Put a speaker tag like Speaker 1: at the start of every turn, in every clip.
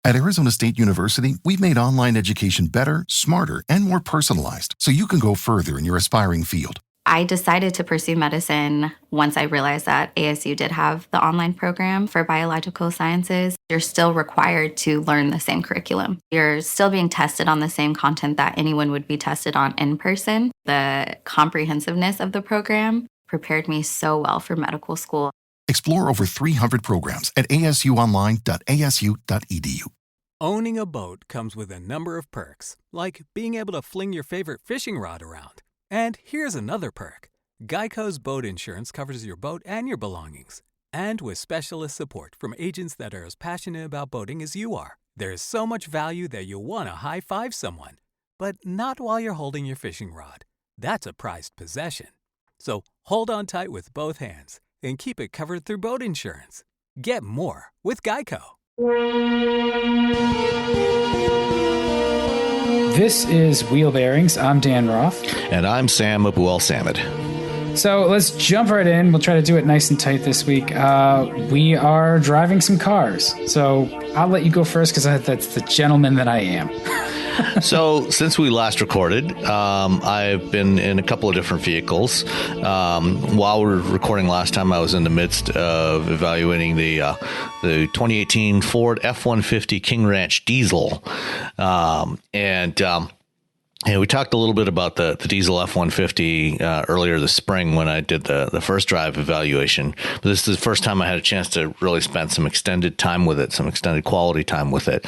Speaker 1: At Arizona State University, we've made online education better, smarter, and more personalized so you can go further in your aspiring field.
Speaker 2: I decided to pursue medicine once I realized that ASU did have the online program for biological sciences. You're still required to learn the same curriculum. You're still being tested on the same content that anyone would be tested on in person. The comprehensiveness of the program prepared me so well for medical school.
Speaker 1: Explore over 300 programs at asuonline.asu.edu.
Speaker 3: Owning a boat comes with a number of perks, like being able to fling your favorite fishing rod around. And here's another perk. Geico's boat insurance covers your boat and your belongings. And with specialist support from agents that are as passionate about boating as you are, there's so much value that you'll want to high-five someone. But not while you're holding your fishing rod. That's a prized possession. So hold on tight with both hands and keep it covered through boat insurance. Get more with Geico.
Speaker 4: This is Wheelbearings. I'm Dan Roth.
Speaker 5: And I'm Sam Abuel-Samad.
Speaker 4: So let's jump right in. We'll try to do it nice and tight this week. We are driving some cars. So I'll let you go first because that's the gentleman that I am.
Speaker 5: So since we last recorded, I've been in a couple of different vehicles. While we were recording last time, I was in the midst of evaluating the 2018 Ford F-150 King Ranch diesel. And we talked a little bit about the diesel F-150 earlier this spring when I did the first drive evaluation. But this is the first time I had a chance to really spend some extended time with it, some extended quality time with it.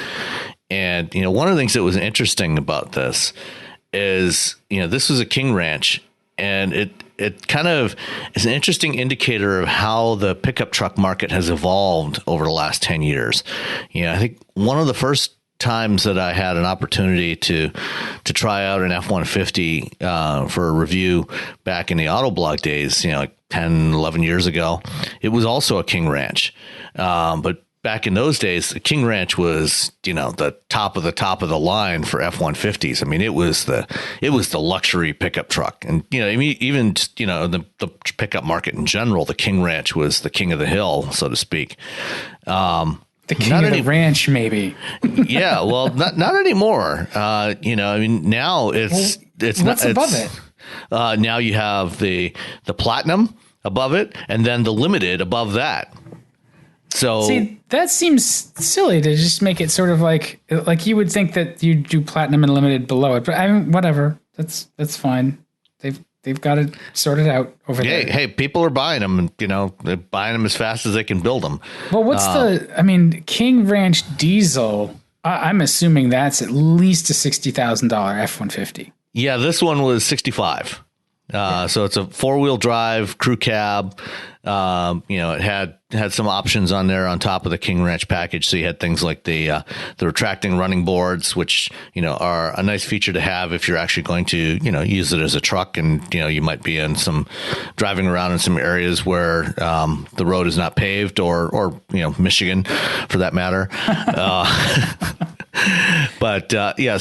Speaker 5: And, one of the things that was interesting about this is, this was a King Ranch, and it kind of is an interesting indicator of how the pickup truck market has evolved over the last 10 years. I think one of the first times that I had an opportunity to try out an F-150 for a review back in the Autoblog days, like 10, 11 years ago, it was also a King Ranch. But back in those days, the King Ranch was, the top of the line for F-150s. I mean, it was the luxury pickup truck. And, even just, the pickup market in general, the King Ranch was the king of the hill, so to speak.
Speaker 4: The king of the ranch, maybe.
Speaker 5: Yeah, well, not anymore. Now it's
Speaker 4: what's above it?
Speaker 5: Now you have the Platinum above it, and then the Limited above that. So
Speaker 4: see, that seems silly to just make it sort of like you would think that you do Platinum and Limited below it, but I mean, whatever. That's fine. They've got it sorted out over there.
Speaker 5: Hey, people are buying them, and they're buying them as fast as they can build them.
Speaker 4: Well, what's King Ranch diesel? I'm assuming that's at least a $60,000 F-150.
Speaker 5: Yeah, this one was 65. So it's a 4-wheel drive crew cab. It had some options on there on top of the King Ranch package. So you had things like the retracting running boards, which, are a nice feature to have if you're actually going to, use it as a truck. And, you might be driving around in some areas where the road is not paved or Michigan for that matter. But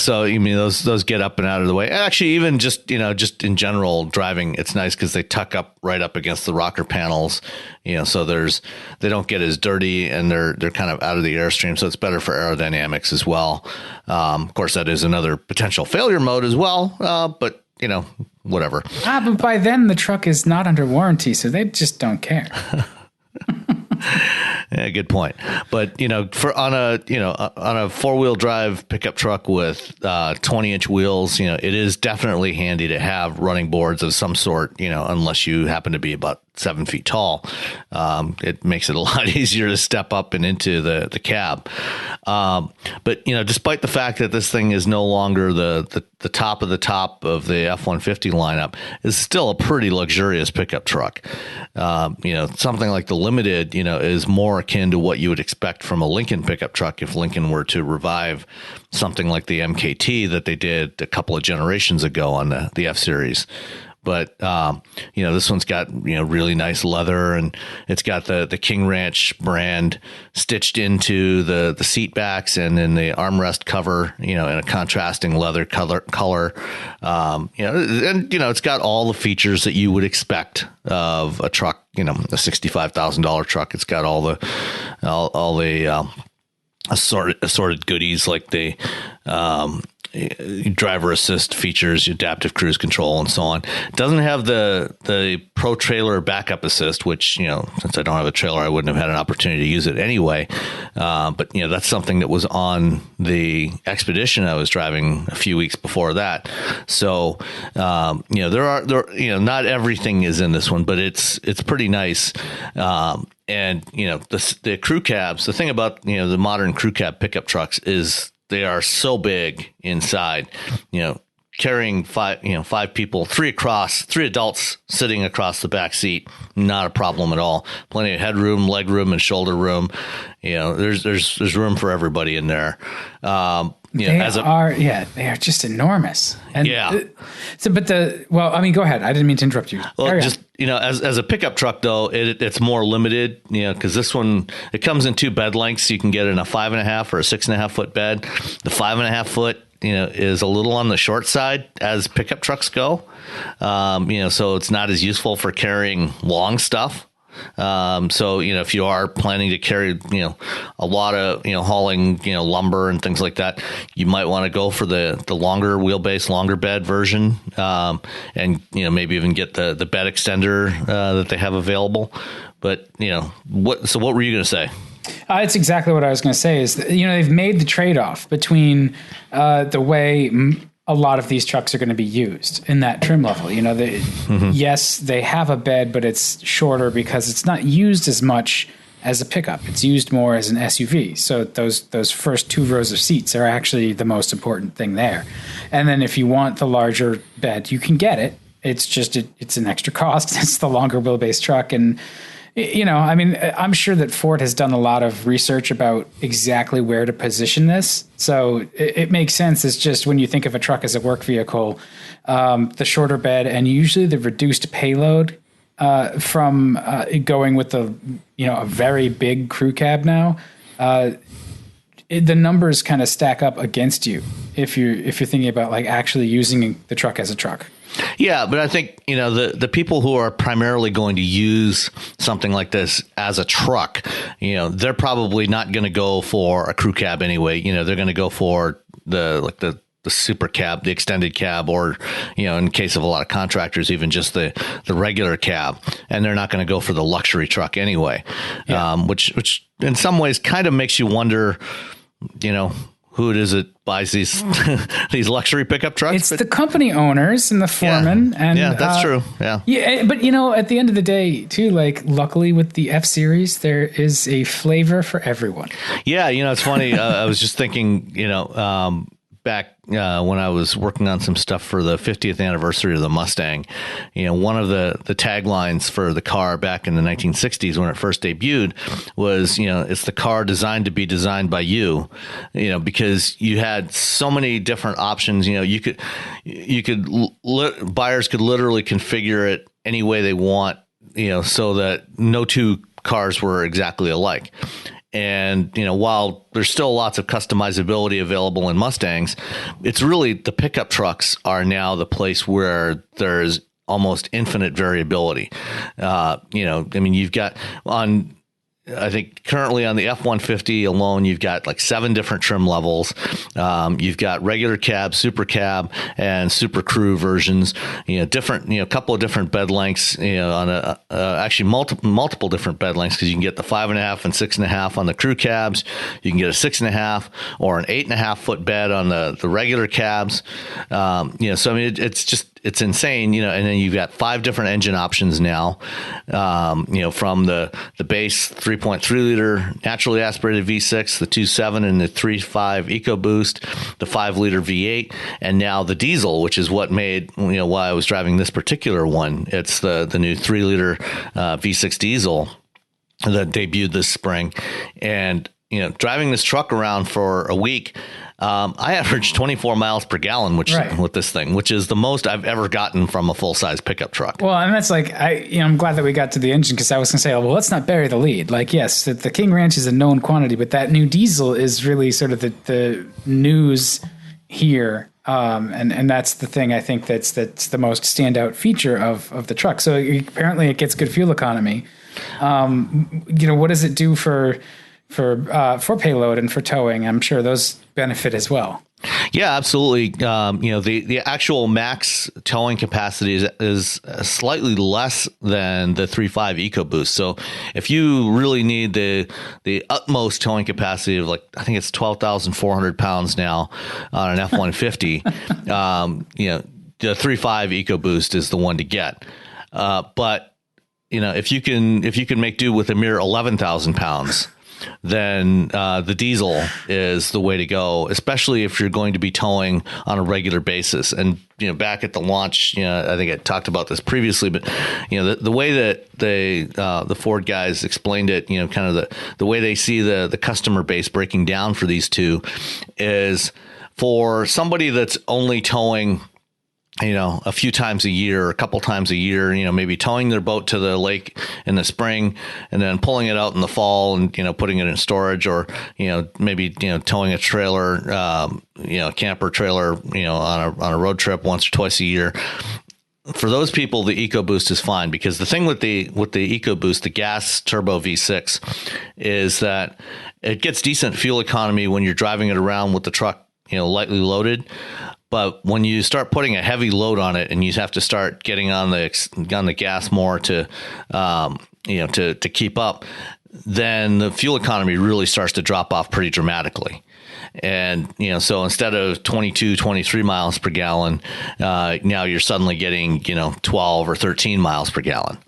Speaker 5: so those get up and out of the way. Actually, even just in general driving, it's nice because they tuck up right up against the rocker panels. So they don't get as dirty, and they're kind of out of the airstream. So it's better for aerodynamics as well. Of course, that is another potential failure mode as well. But whatever. But
Speaker 4: by then the truck is not under warranty, so they just don't care.
Speaker 5: Yeah, good point. But on a 4-wheel drive pickup truck with 20-inch wheels, it is definitely handy to have running boards of some sort. Unless you happen to be about 7 feet tall, it makes it a lot easier to step up and into the cab. But despite the fact that this thing is no longer the top of the F-150 lineup, is still a pretty luxurious pickup truck. Something like the Limited, is more akin to what you would expect from a Lincoln pickup truck if Lincoln were to revive something like the MKT that they did a couple of generations ago on the F-Series. But, this one's got, really nice leather, and it's got the King Ranch brand stitched into the seat backs and in the armrest cover, in a contrasting leather color. It's got all the features that you would expect of a truck, a $65,000 truck. It's got all the assorted goodies like the driver assist features, adaptive cruise control, and so on. It doesn't have the Pro Trailer backup assist, which, since I don't have a trailer, I wouldn't have had an opportunity to use it anyway. But that's something that was on the Expedition I was driving a few weeks before that. So not everything is in this one, but it's pretty nice. And the crew cabs. The thing about the modern crew cab pickup trucks is they are so big inside, carrying five people, three adults sitting across the back seat, not a problem at all. Plenty of headroom, leg room, and shoulder room. There's room for everybody in there.
Speaker 4: They are just enormous. And go ahead. I didn't mean to interrupt you.
Speaker 5: Well, as a pickup truck though, it's more limited, because this one, it comes in two bed lengths. You can get in a 5.5 or a 6.5 foot bed. The 5.5 foot, is a little on the short side as pickup trucks go. So it's not as useful for carrying long stuff. So, if you are planning to carry, a lot of, hauling, lumber and things like that, you might want to go for the longer wheelbase, longer bed version. And, maybe even get the bed extender, that they have available. But, what were you going to say?
Speaker 4: It's exactly what I was going to say is, they've made the trade-off between, the way a lot of these trucks are going to be used in that trim level. Yes, they have a bed, but it's shorter because it's not used as much as a pickup. It's used more as an SUV. So those first two rows of seats are actually the most important thing there. And then if you want the larger bed, you can get it. It's just, it's an extra cost. It's the longer wheelbase truck. And, I'm sure that Ford has done a lot of research about exactly where to position this. So it makes sense. It's just when you think of a truck as a work vehicle, the shorter bed and usually the reduced payload from going with a very big crew cab now, the numbers kind of stack up against you if you're thinking about like actually using the truck as a truck.
Speaker 5: Yeah, but I think, the people who are primarily going to use something like this as a truck, they're probably not going to go for a crew cab anyway. They're going to go for the super cab, the extended cab, or, in case of a lot of contractors, even just the regular cab. And they're not going to go for the luxury truck anyway, which in some ways kind of makes you wonder, who it is that buys these these luxury pickup trucks.
Speaker 4: It's the company owners and the foremen.
Speaker 5: Yeah, and that's true. Yeah.
Speaker 4: Yeah, but at the end of the day, too, like luckily with the F-Series, there is a flavor for everyone.
Speaker 5: Yeah, it's funny. I was just thinking, back when I was working on some stuff for the 50th anniversary of the Mustang, one of the taglines for the car back in the 1960s when it first debuted was, it's the car designed to be designed by you, because you had so many different options. Buyers could literally configure it any way they want, so that no two cars were exactly alike. And, while there's still lots of customizability available in Mustangs, it's really the pickup trucks are now the place where there's almost infinite variability. You've got I think currently on the F-150 alone, you've got like 7 different trim levels. You've got regular cab, super cab, and super crew versions. Different, a couple of different bed lengths. On actually multiple different bed lengths, because you can get the 5.5 and 6.5 on the crew cabs. You can get a 6.5 or an 8.5 foot bed on the regular cabs. It's insane, and then you've got 5 different engine options now, from the base 3.3 liter naturally aspirated V6, the 2.7 and the 3.5 EcoBoost, the 5 liter V8, and now the diesel, which is what made, why I was driving this particular one. It's the new 3 liter V6 diesel that debuted this spring. And, driving this truck around for a week, I averaged 24 miles per gallon, with this thing, which is the most I've ever gotten from a full size pickup truck.
Speaker 4: Well, and that's like, I'm glad that we got to the engine, because I was going to say, well, let's not bury the lead. Like, yes, the King Ranch is a known quantity, but that new diesel is really sort of the news here. And that's the thing I think that's the most standout feature of the truck. So apparently it gets good fuel economy. What does it do for for payload and for towing. I'm sure those benefit as well.
Speaker 5: Yeah, absolutely. The actual max towing capacity is slightly less than the 3.5 EcoBoost. So if you really need the utmost towing capacity of, like, I think it's 12,400 pounds now on an F-150, the 3.5 EcoBoost is the one to get. But if you can make do with a mere 11,000 pounds, then the diesel is the way to go, especially if you're going to be towing on a regular basis. And back at the launch, I think I talked about this previously, but the way that the Ford guys explained it, kind of the way they see the customer base breaking down for these two is for somebody that's only towing a few times a year, a couple times a year, maybe towing their boat to the lake in the spring and then pulling it out in the fall and, putting it in storage, or, maybe, towing a trailer, a camper trailer, on a road trip once or twice a year. For those people, the EcoBoost is fine, because the thing with the EcoBoost, the gas turbo V6, is that it gets decent fuel economy when you're driving it around with the truck, lightly loaded. But when you start putting a heavy load on it and you have to start getting on the gas more to keep up, then the fuel economy really starts to drop off pretty dramatically. And, so instead of 22, 23 miles per gallon, now you're suddenly getting, 12 or 13 miles per gallon.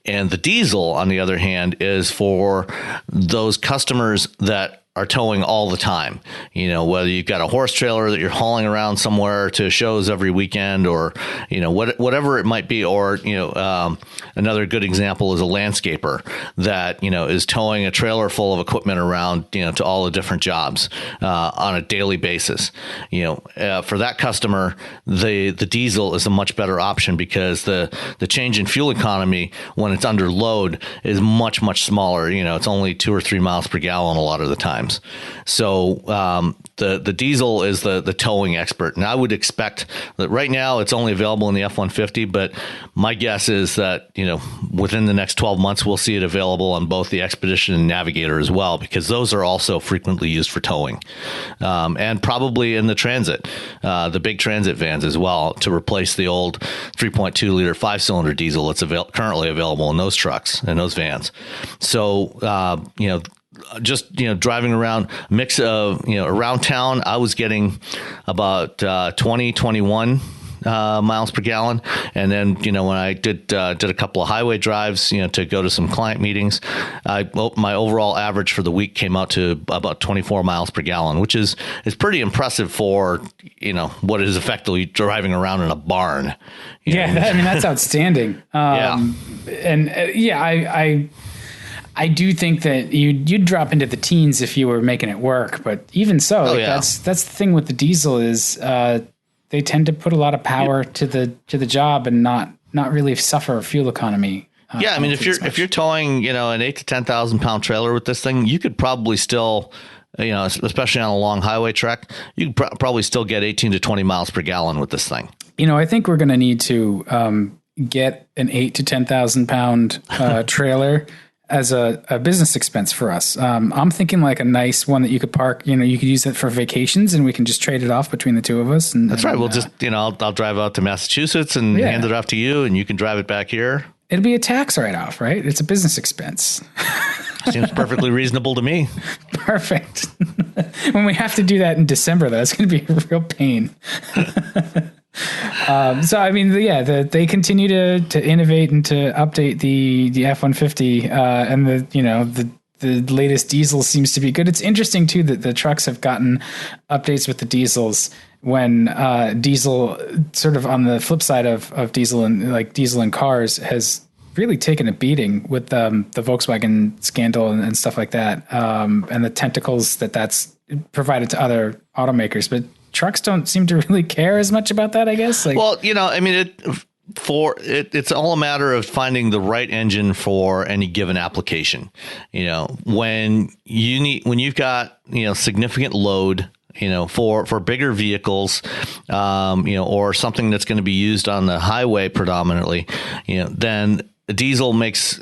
Speaker 5: And the diesel, on the other hand, is for those customers that are towing all the time, whether you've got a horse trailer that you're hauling around somewhere to shows every weekend, or, whatever it might be. Or, another good example is a landscaper that, is towing a trailer full of equipment around, to all the different jobs, on a daily basis. For that customer, the diesel is a much better option, because the change in fuel economy when it's under load is much, much smaller. It's only 2 or 3 miles per gallon a lot of the times. So the diesel is the towing expert. And I would expect that right now it's only available in the F-150, but my guess is that, within the next 12 months, we'll see it available on both the Expedition and Navigator as well, because those are also frequently used for towing, and probably in the Transit, the big Transit vans as well, to replace the old 3.2 liter 5-cylinder diesel that's currently available in those trucks and those vans. So, just, driving around, mix of, around town, I was getting about 21 miles per gallon. And then, when I did a couple of highway drives, to go to some client meetings, my overall average for the week came out to about 24 miles per gallon, which is pretty impressive for, what is effectively driving around in a barn.
Speaker 4: That's outstanding. I do think that you'd drop into the teens if you were making it work, but even so, that's the thing with the diesel is they tend to put a lot of power to the job and not really suffer fuel economy.
Speaker 5: If you're towing an 8,000 to 10,000 pound trailer with this thing, you could probably still, especially on a long highway trek, you could probably still get 18 to 20 miles per gallon with this thing.
Speaker 4: I think we're going to need to get an 8,000 to 10,000 pound trailer as a business expense for us. I'm thinking like a nice one that you could park, you could use it for vacations and we can just trade it off between the two of us. And
Speaker 5: that's right. We'll just, I'll drive out to Massachusetts and hand it off to you and you can drive it back here.
Speaker 4: It'll be a tax write-off, right? It's a business expense.
Speaker 5: Seems perfectly reasonable to me.
Speaker 4: Perfect. When we have to do that in December, though, it's going to be a real pain. They continue to innovate and to update the F-150, and the latest diesel seems to be good. It's interesting too that the trucks have gotten updates with the diesels when diesel, sort of on the flip side of diesel and like diesel in cars, has really taken a beating with the Volkswagen scandal and stuff like that, and the tentacles that's provided to other automakers, but trucks don't seem to really care as much about that, I guess. It's all a matter of finding the right engine for any given application. When you've got, significant load, for bigger vehicles, or something that's going to be used on the highway predominantly, then
Speaker 5: a diesel makes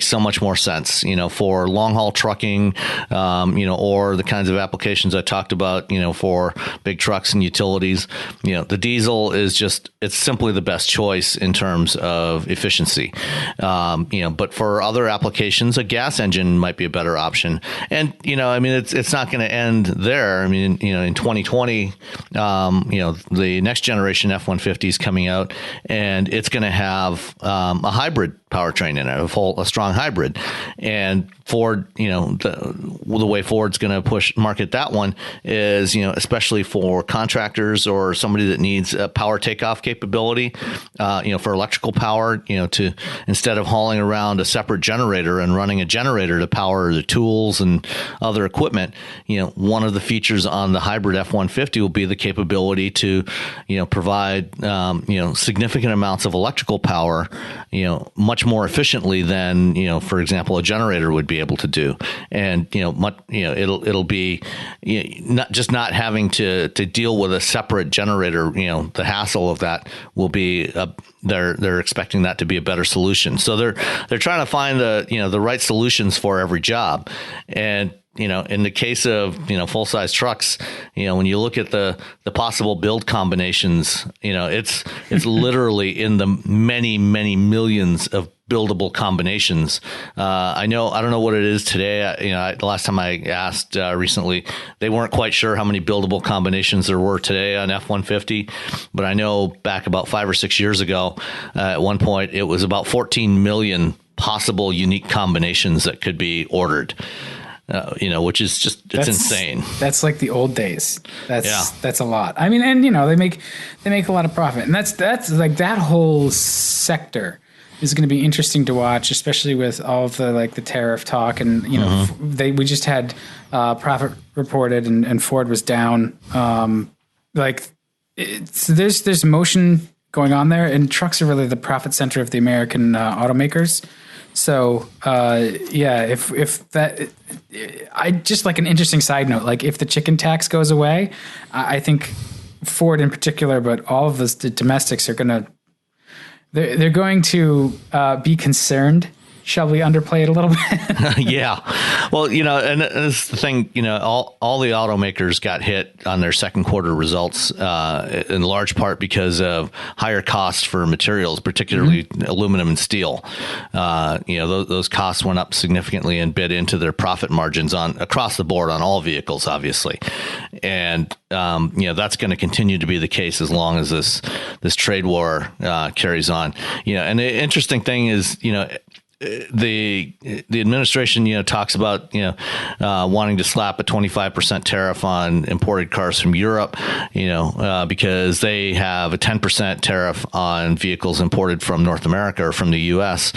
Speaker 5: so much more sense, for long haul trucking, or the kinds of applications I talked about, for big trucks and utilities. The diesel is it's simply the best choice in terms of efficiency. But for other applications, a gas engine might be a better option. And, it's not going to end there. In 2020, the next generation F-150 is coming out, and it's going to have a hybrid powertrain in it, a strong hybrid. And Ford, the way Ford's going to market that one is, especially for contractors or somebody that needs a power takeoff capability, for electrical power, to instead of hauling around a separate generator and running a generator to power the tools and other equipment, one of the features on the hybrid F-150 will be the capability to, provide, significant amounts of electrical power, much more efficiently than, for example, a generator would be able to do. And, it'll be not having to deal with a separate generator, the hassle of that will be, they're expecting that to be a better solution. So they're trying to find the right solutions for every job. And, in the case of, full-size trucks, when you look at the possible build combinations, it's literally in the many, many millions of buildable combinations. I don't know what it is today. The last time I asked recently, they weren't quite sure how many buildable combinations there were today on F-150, but I know back about 5 or 6 years ago, at one point, it was about 14 million possible unique combinations that could be ordered. Which is it's insane.
Speaker 4: That's like the old days. That's a lot. And they make a lot of profit, and that's like that whole sector is going to be interesting to watch, especially with all of the the tariff talk, and we just had profit reported, and Ford was down. So there's motion going on there, and trucks are really the profit center of the American automakers. So, if that, I just like an interesting side note, like if the chicken tax goes away, I think Ford in particular, but all of the domestics are they're going to be concerned. Shall we underplay it a little bit?
Speaker 5: Yeah. Well, and this is the thing, all the automakers got hit on their second quarter results in large part because of higher costs for materials, particularly aluminum and steel. Those costs went up significantly and bit into their profit margins across the board on all vehicles, obviously. And, that's going to continue to be the case as long as this trade war carries on. And the interesting thing is, the administration, talks about, wanting to slap a 25% tariff on imported cars from Europe, because they have a 10% tariff on vehicles imported from North America or from the U.S.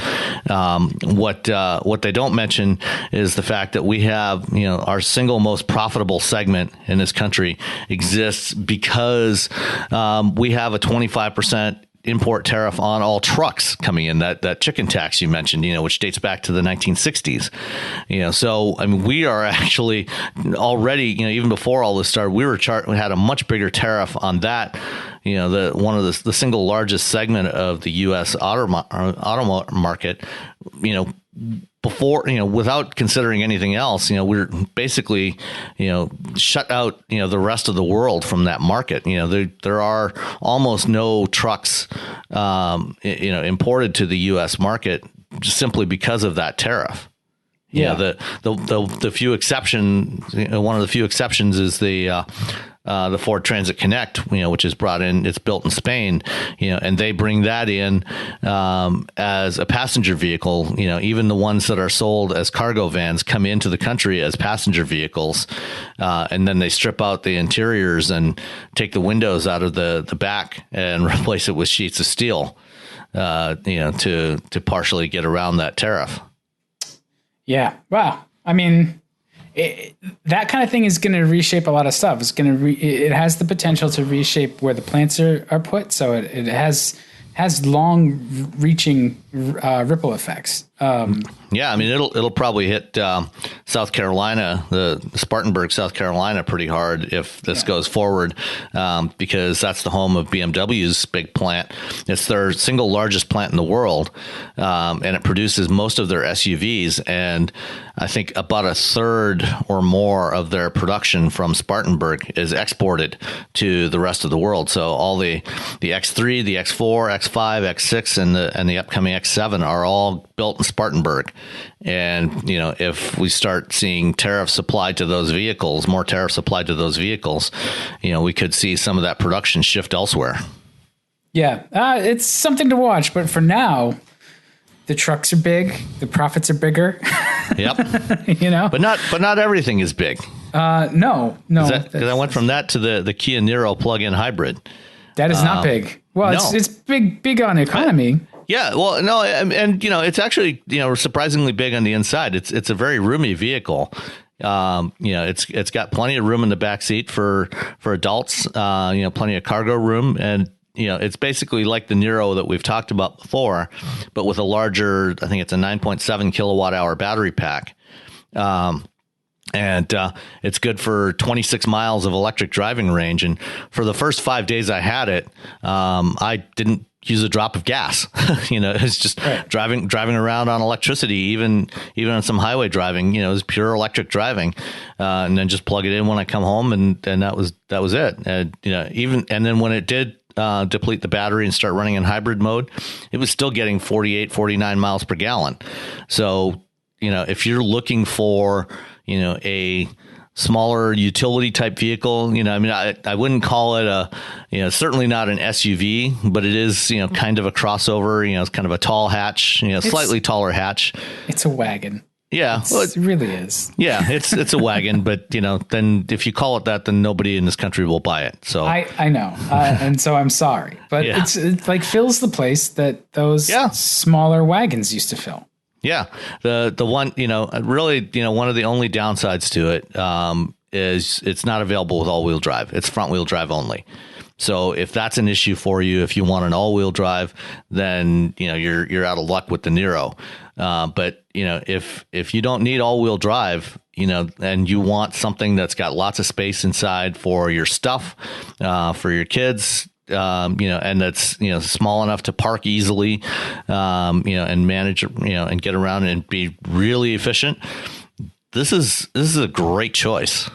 Speaker 5: What they don't mention is the fact that we have, our single most profitable segment in this country exists because we have a 25% import tariff on all trucks coming in, that chicken tax you mentioned, which dates back to the 1960s. So we are actually already, even before all this started, we had a much bigger tariff on that. One of the single largest segment of the U.S. auto market, before, without considering anything else, we're basically, shut out, the rest of the world from that market. There are almost no trucks, imported to the U.S. market just simply because of that tariff. The few exceptions, one of the few exceptions is the Ford Transit Connect, which is brought in, it's built in Spain, and they bring that in as a passenger vehicle. Even the ones that are sold as cargo vans come into the country as passenger vehicles, and then they strip out the interiors and take the windows out of the back and replace it with sheets of steel, to partially get around that tariff.
Speaker 4: Yeah. Wow. That kind of thing is going to reshape a lot of stuff. It's going to it has the potential to reshape where the plants are put. So it has has long-reaching ripple effects.
Speaker 5: Yeah, I mean it'll probably hit South Carolina, the Spartanburg, South Carolina, pretty hard if this goes forward, because that's the home of BMW's big plant. It's their single largest plant in the world, and it produces most of their SUVs. And I think about a third or more of their production from Spartanburg is exported to the rest of the world. So all the X3, the X4, X5, X6, and the upcoming X7 are all built in Spartanburg. And, you know, if we start seeing tariffs applied to those vehicles, more tariffs applied to those vehicles, you know, we could see some of that production shift elsewhere.
Speaker 4: Yeah, it's something to watch. But for now, the trucks are big, the profits are bigger.
Speaker 5: Yep.
Speaker 4: You know,
Speaker 5: but not everything is big.
Speaker 4: No.
Speaker 5: Because I went from that to the Kia Niro plug-in hybrid.
Speaker 4: That is not big. Well,
Speaker 5: no.
Speaker 4: it's big on economy.
Speaker 5: Yeah, well, no, and you know, it's actually, you know, surprisingly big on the inside. It's a very roomy vehicle. You know, it's got plenty of room in the back seat for adults. You know, plenty of cargo room, and you know, it's basically like the Niro that we've talked about before, but with a larger, I think it's a 9.7 kilowatt hour battery pack. And it's good for 26 miles of electric driving range. And for the first 5 days I had it, I didn't use a drop of gas. You know, it's just driving around on electricity, even on some highway driving. You know, it was pure electric driving, and then just plug it in when I come home, and that was it. And you know, and then when it did deplete the battery and start running in hybrid mode, it was still getting 48, 49 miles per gallon. So, you know, if you're looking for, you know, a smaller utility type vehicle, you know, I mean, I wouldn't call it certainly not an SUV, but it is, you know, kind of a crossover, you know, it's kind of a tall hatch, you know, slightly taller hatch.
Speaker 4: It's a wagon.
Speaker 5: Yeah.
Speaker 4: It really is.
Speaker 5: Yeah, it's a wagon, but you know, then if you call it that, then nobody in this country will buy it. So
Speaker 4: I know. And so I'm sorry, but it like fills the place that those smaller wagons used to fill.
Speaker 5: Yeah. The one, you know, really, you know, one of the only downsides to it is it's not available with all-wheel drive. It's front-wheel drive only. So if that's an issue for you, if you want an all-wheel drive, then, you know, you're out of luck with the Niro. But, you know, if you don't need all-wheel drive, you know, and you want something that's got lots of space inside for your stuff, for your kids, you know, and that's, you know, small enough to park easily, you know, and manage, you know, and get around and be really efficient. This is a great choice.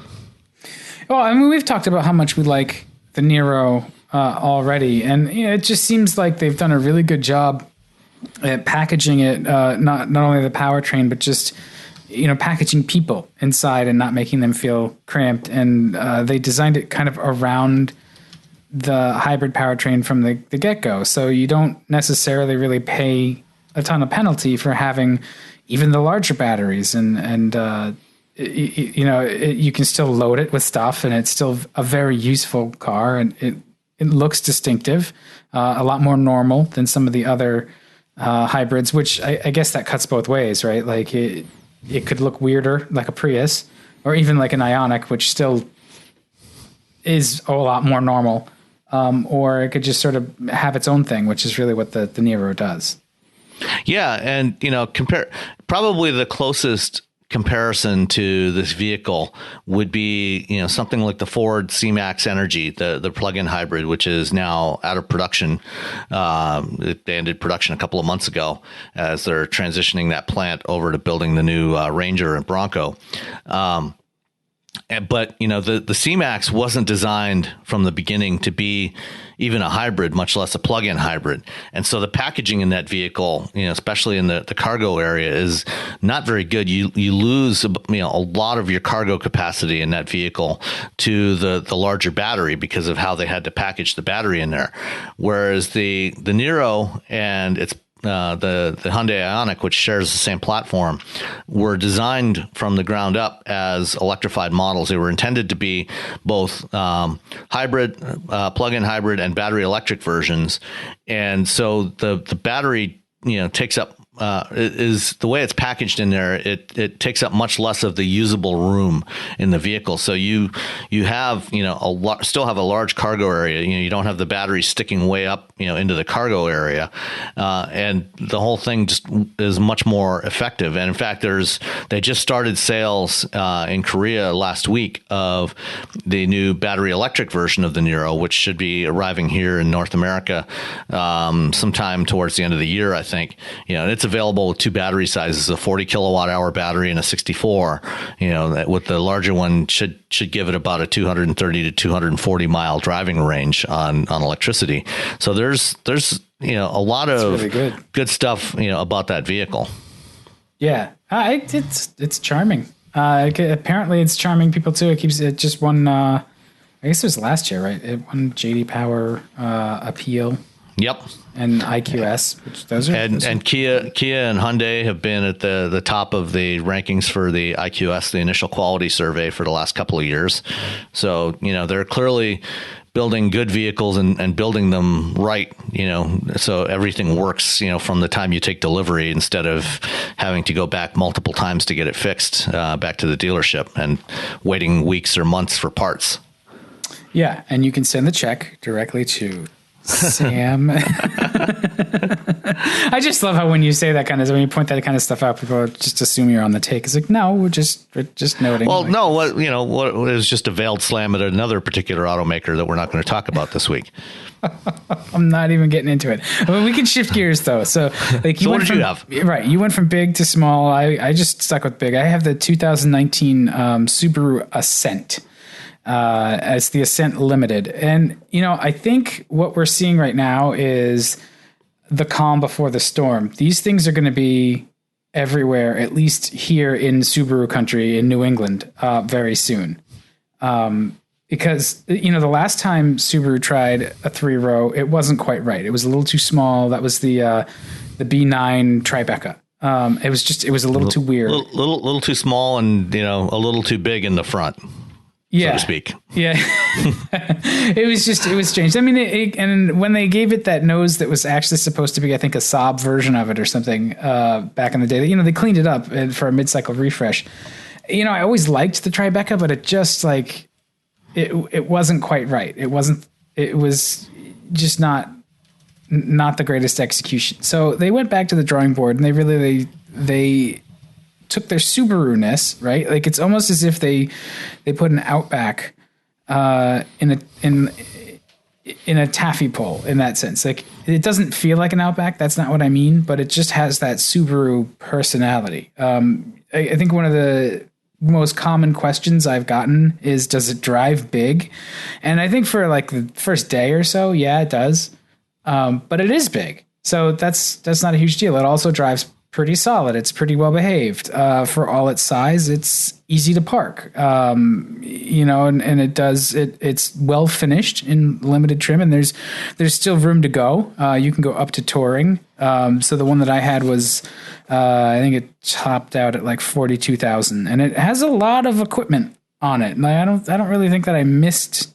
Speaker 4: Well, I mean, we've talked about how much we like the Niro already, and you know, it just seems like they've done a really good job at packaging it, not only the powertrain, but just, you know, packaging people inside and not making them feel cramped. And they designed it kind of around the hybrid powertrain from the get-go. So you don't necessarily really pay a ton of penalty for having even the larger batteries. And you know, you can still load it with stuff, and it's still a very useful car. And it looks distinctive, a lot more normal than some of the other hybrids, which I guess that cuts both ways, right? Like it could look weirder, like a Prius, or even like an Ioniq, which still is a lot more normal. Or it could just sort of have its own thing, which is really what the Niro does.
Speaker 5: Yeah, and you know, probably the closest comparison to this vehicle would be, you know, something like the Ford C-Max Energy, the plug-in hybrid, which is now out of production. They ended production a couple of months ago as they're transitioning that plant over to building the new Ranger and Bronco. But, you know, the C-Max wasn't designed from the beginning to be even a hybrid, much less a plug-in hybrid. And so the packaging in that vehicle, you know, especially in the cargo area, is not very good. You lose, you know, a lot of your cargo capacity in that vehicle to the larger battery because of how they had to package the battery in there. Whereas the Niro and its the Hyundai Ioniq, which shares the same platform, were designed from the ground up as electrified models. They were intended to be both hybrid, plug-in hybrid, and battery electric versions. And so the battery, you know, takes up is the way it's packaged in there. It takes up much less of the usable room in the vehicle. So you have still have a large cargo area. You don't have the batteries sticking way up into the cargo area, and the whole thing just is much more effective. And in fact, they just started sales in Korea last week of the new battery electric version of the Niro, which should be arriving here in North America sometime towards the end of the year, I think. And it's available with two battery sizes, a 40 kilowatt hour battery and a 64. With the larger one should give it about a 230 to 240 mile driving range on electricity. So there's a lot of really good stuff about that vehicle.
Speaker 4: Yeah, it's charming. Apparently it's charming people too. It just won. I guess it was last year, right? It won JD Power Appeal.
Speaker 5: Yep.
Speaker 4: And IQS, which those are
Speaker 5: and Kia and Hyundai have been at the top of the rankings for the IQS, the initial quality survey, for the last couple of years. So they're clearly building good vehicles and building them right, so everything works, from the time you take delivery, instead of having to go back multiple times to get it fixed back to the dealership and waiting weeks or months for parts.
Speaker 4: Yeah, and you can send the check directly to Sam. I just love how when you say that when you point that kind of stuff out, people just assume you're on the take. It's like, no, we're just noting.
Speaker 5: Well, no, what is just a veiled slam at another particular automaker that we're not going to talk about this week.
Speaker 4: I'm not even getting into it. I mean, we can shift gears though. So, like,
Speaker 5: what did you have?
Speaker 4: Right, you went from big to small. I just stuck with big. I have the 2019 Subaru Ascent. As the Ascent Limited. And, I think what we're seeing right now is the calm before the storm. These things are going to be everywhere, at least here in Subaru country in New England, very soon. Because, the last time Subaru tried a 3-row, it wasn't quite right. It was a little too small. That was the B9 Tribeca. It was a little too weird.
Speaker 5: Little too small and, a little too big in the front. So to speak. Yeah.
Speaker 4: It was strange. I mean, and when they gave it that nose that was actually supposed to be, I think, a Saab version of it or something back in the day, they cleaned it up for a mid-cycle refresh. I always liked the Tribeca, but it just it wasn't quite right. It was just not the greatest execution. So they went back to the drawing board and they took their Subaru-ness, right? Like, it's almost as if they put an Outback in a taffy pole, in that sense. Like, it doesn't feel like an Outback. That's not what I mean, but it just has that Subaru personality. I think one of the most common questions I've gotten is, does it drive big? And I think for like the first day or so, yeah, it does. But it is big. So that's not a huge deal. It also drives pretty solid. It's pretty well behaved. For all its size, it's easy to park. And it's well finished in limited trim, and there's still room to go. You can go up to touring. So the one that I had was, I think it topped out at like 42,000, and it has a lot of equipment on it. And I don't really think that I missed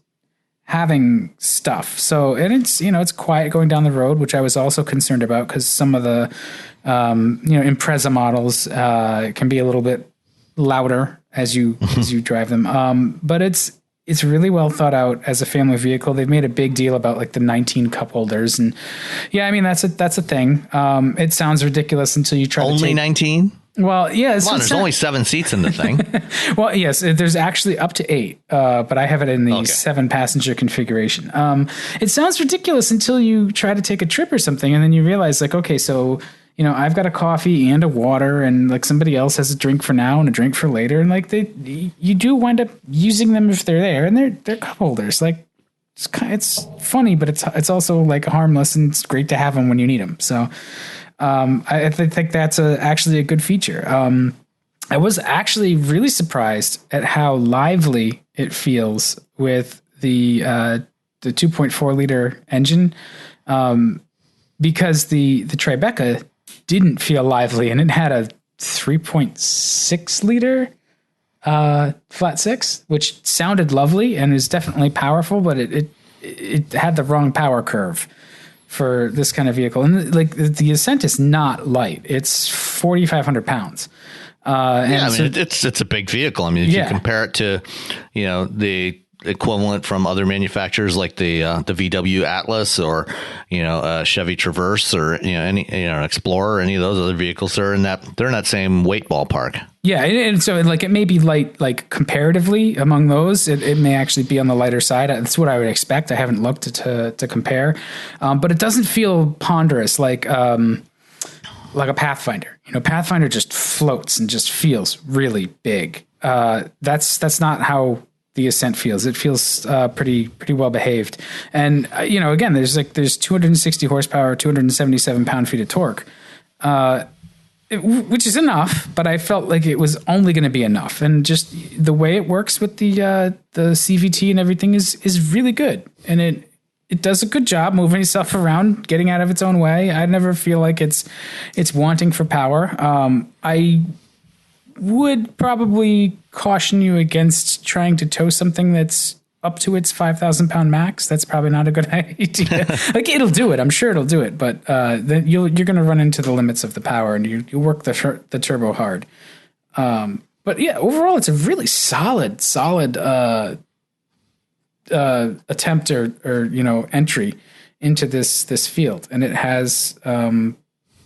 Speaker 4: having stuff. So, and it's quiet going down the road, which I was also concerned about, because some of the Impreza models can be a little bit louder as you drive them. But it's really well thought out as a family vehicle. They've made a big deal about like the 19 cup holders, and yeah, I mean that's a thing. It sounds ridiculous until you try.
Speaker 5: Only 19.
Speaker 4: Well, yeah.
Speaker 5: There's only 7 seats in the thing.
Speaker 4: Well, yes, there's actually up to 8, but I have it in the 7-passenger configuration. It sounds ridiculous until you try to take a trip or something, and then you realize, like, okay, so I've got a coffee and a water, and like somebody else has a drink for now and a drink for later, and like you do wind up using them if they're there, and they're cup holders. Like, it's funny, but it's also like harmless, and it's great to have them when you need them. So. I think that's actually a good feature. I was actually really surprised at how lively it feels with the 2.4 liter engine, because the Tribeca didn't feel lively, and it had a 3.6 liter flat six, which sounded lovely and is definitely powerful, but it had the wrong power curve. for this kind of vehicle. And like the Ascent is not light. It's 4,500 pounds.
Speaker 5: It's a big vehicle. I mean, if you compare it to, the equivalent from other manufacturers like the VW Atlas or Chevy Traverse or any Explorer, any of those other vehicles, they're in that same weight ballpark.
Speaker 4: Yeah, and so like it may be light, like comparatively among those, it may actually be on the lighter side. That's what I would expect. I haven't looked to compare, but it doesn't feel ponderous like a Pathfinder. Pathfinder just floats and just feels really big. That's not how the Ascent feels. It feels pretty well behaved. And again, there's 260 horsepower, 277 pound-feet of torque. Which is enough, but I felt like it was only going to be enough. And just the way it works with the CVT and everything is really good. And it does a good job moving itself around, getting out of its own way. I never feel like it's wanting for power. I would probably caution you against trying to tow something that's up to its 5,000 pound max. That's probably not a good idea. Like it'll do it. I'm sure it'll do it, but then you're going to run into the limits of the power, and you work the turbo hard. But yeah, overall, it's a really solid attempt or entry into this field, and it has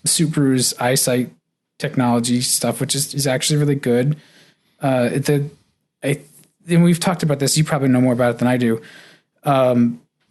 Speaker 4: Subaru's EyeSight technology stuff, which is actually really good. And we've talked about this. You probably know more about it than I do.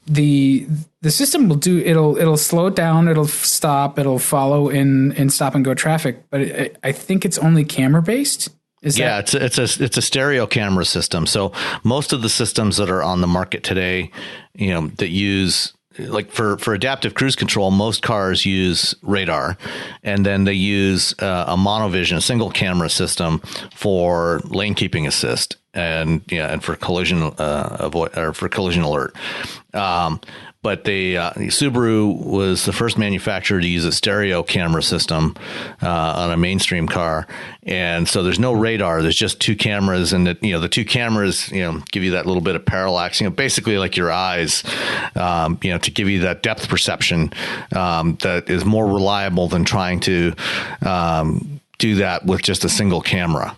Speaker 4: The system will do. It'll slow it down. It'll stop. It'll follow in stop and go traffic. But I think it's only camera based.
Speaker 5: It's a stereo camera system. So most of the systems that are on the market today, that use, like for adaptive cruise control, most cars use radar, and then they use a monovision, a single camera system for lane keeping assist and for collision for collision alert. But Subaru was the first manufacturer to use a stereo camera system on a mainstream car, and so there's no radar. There's just two cameras, and the two cameras give you that little bit of parallax, basically like your eyes, to give you that depth perception that is more reliable than trying to do that with just a single camera.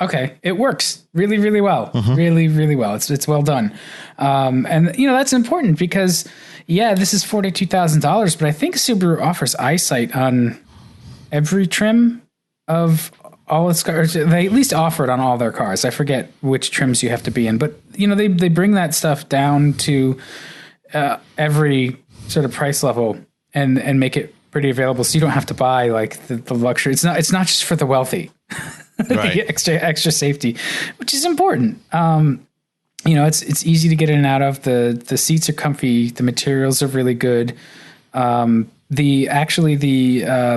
Speaker 4: Okay, it works really, really well. Mm-hmm. Really, really well. It's well done, and that's important because this is $42,000, but I think Subaru offers EyeSight on every trim of all its cars. They at least offer it on all their cars. I forget which trims you have to be in, but they bring that stuff down to every sort of price level and make it pretty available, so you don't have to buy like the luxury. It's not just for the wealthy. Right. The extra safety, which is important. It's easy to get in and out of. The seats are comfy. The materials are really good. The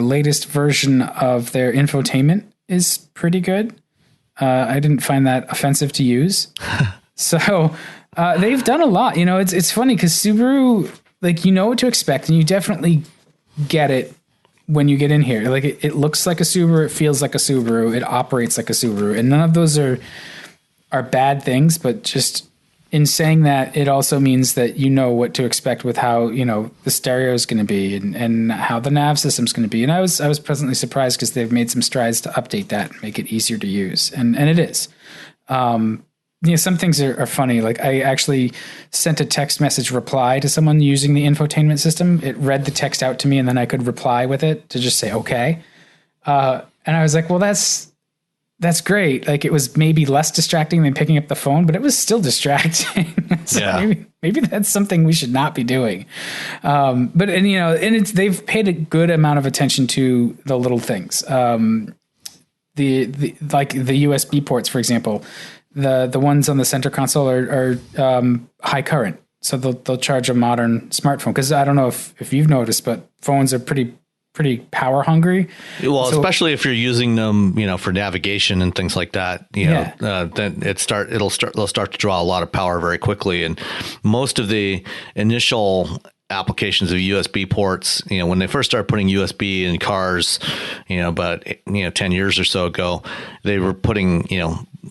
Speaker 4: latest version of their infotainment is pretty good. I didn't find that offensive to use. So they've done a lot. It's funny because Subaru, like, what to expect, and you definitely get it when you get in here. Like it looks like a Subaru, it feels like a Subaru, it operates like a Subaru, and none of those are bad things, but just in saying that, it also means that what to expect with how the stereo is going to be and how the nav system is going to be. And I was pleasantly surprised because they've made some strides to update that and make it easier to use, and it is. Some things are funny. Like I actually sent a text message reply to someone using the infotainment system. It read the text out to me, and then I could reply with it to just say, okay. And I was like, well, that's great. Like it was maybe less distracting than picking up the phone, but it was still distracting. So yeah. Maybe that's something we should not be doing. They've paid a good amount of attention to the little things. The USB ports, for example. The ones on the center console are high current, so they'll charge a modern smartphone. Because I don't know if you've noticed, but phones are pretty power hungry. Well,
Speaker 5: so, especially if you're using them, for navigation and things like that. Then they'll start to draw a lot of power very quickly. And most of the initial applications of USB ports, when they first started putting USB in cars, about 10 years or so ago, they were putting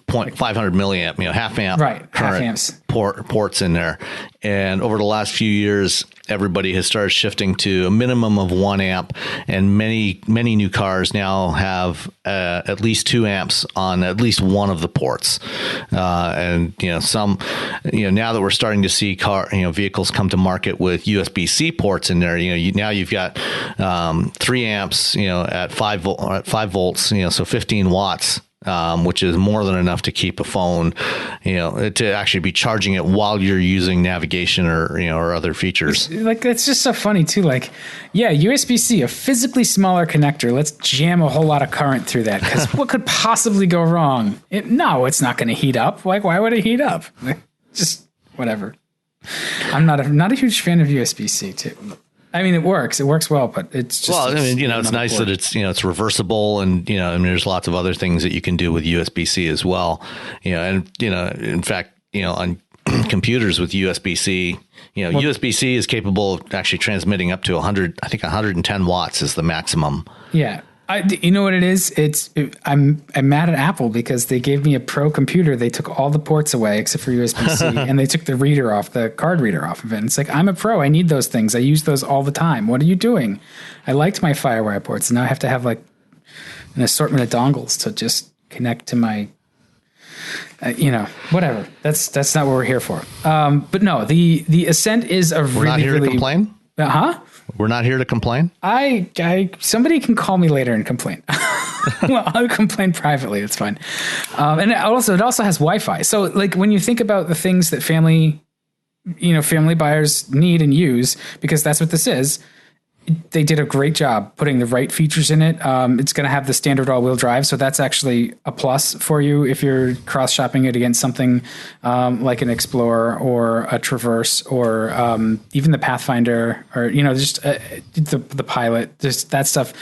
Speaker 5: 500 milliamp, half amp,
Speaker 4: right, half
Speaker 5: current
Speaker 4: amps
Speaker 5: ports in there. And over the last few years, everybody has started shifting to a minimum of 1 amp, and many new cars now have at least 2 amps on at least one of the ports. And some, now that we're starting to see vehicles come to market with USB-C ports in there, now you've got 3 amps, at 5 volts, so 15 watts. Which is more than enough to keep a phone, to actually be charging it while you're using navigation or other features.
Speaker 4: It's just so funny too. USB-C, a physically smaller connector. Let's jam a whole lot of current through that, because what could possibly go wrong? It's not going to heat up. Why would it heat up? Just whatever. I'm not a huge fan of USB-C too. I mean, it works well, but it's just...
Speaker 5: Well, it's nice that it's, it's reversible, and, there's lots of other things that you can do with USB-C as well. In fact, on computers with USB-C, USB-C is capable of actually transmitting up to 110 watts is the maximum.
Speaker 4: Yeah. You know what it is? I'm mad at Apple because they gave me a Pro computer. They took all the ports away except for USB-C, and they took the card reader off of it. And it's like, I'm a pro. I need those things. I use those all the time. What are you doing? I liked my FireWire ports, and now I have to have an assortment of dongles to just connect to my, whatever. That's not what we're here for. But no, the Ascent is
Speaker 5: We're not here to complain? We're not here to complain.
Speaker 4: Somebody can call me later and complain. Well, I'll complain privately. It's fine. And it also has Wi-Fi. So when you think about the things that family buyers need and use, because that's what this is, they did a great job putting the right features in it. It's going to have the standard all-wheel drive, so that's actually a plus for you if you're cross-shopping it against something like an Explorer or a Traverse or even the Pathfinder or just the Pilot. Just that stuff.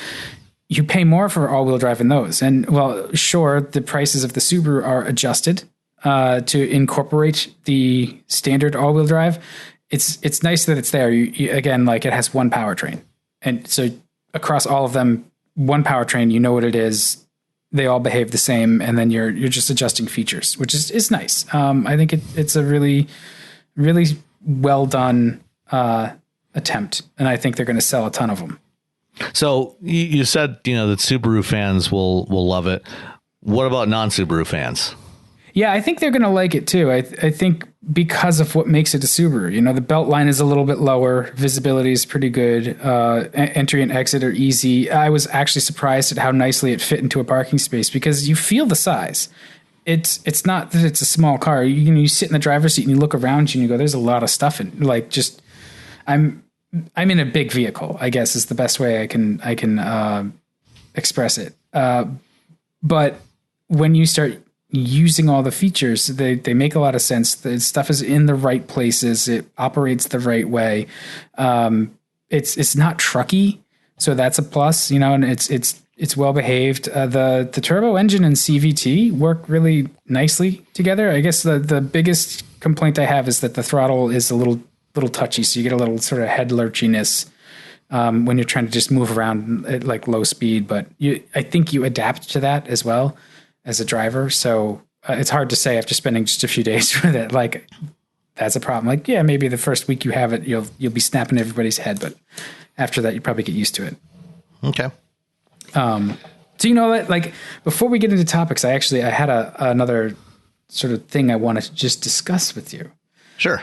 Speaker 4: You pay more for all-wheel drive in those, and sure, the prices of the Subaru are adjusted to incorporate the standard all-wheel drive. It's nice that it's there. Again, it has one powertrain. And so across all of them, one powertrain, what it is, they all behave the same, and then you're just adjusting features, which is nice. I think it's a really, really well done attempt, and I think they're going to sell a ton of them.
Speaker 5: So you said, that Subaru fans will love it. What about non-Subaru fans?
Speaker 4: Yeah, I think they're going to like it too. I think because of what makes it a Subaru. The belt line is a little bit lower. Visibility is pretty good. Entry and exit are easy. I was actually surprised at how nicely it fit into a parking space because you feel the size. It's not that it's a small car. You sit in the driver's seat and you look around you and you go, there's a lot of stuff in. I'm in a big vehicle, I guess is the best way I can express it. But when you start using all the features, they make a lot of sense. The stuff is in the right places. It operates the right way. It's not trucky, so that's a plus. And it's well behaved. The turbo engine and CVT work really nicely together. I guess the biggest complaint I have is that the throttle is a little touchy, so you get a little sort of head lurchiness when you're trying to just move around at low speed. But I think you adapt to that as well as a driver. So it's hard to say after spending just a few days with it, that's a problem. Maybe the first week you have it, you'll be snapping everybody's head, but after that, you probably get used to it.
Speaker 5: Okay.
Speaker 4: So, before we get into topics, I had another sort of thing I wanted to just discuss with you.
Speaker 5: Sure.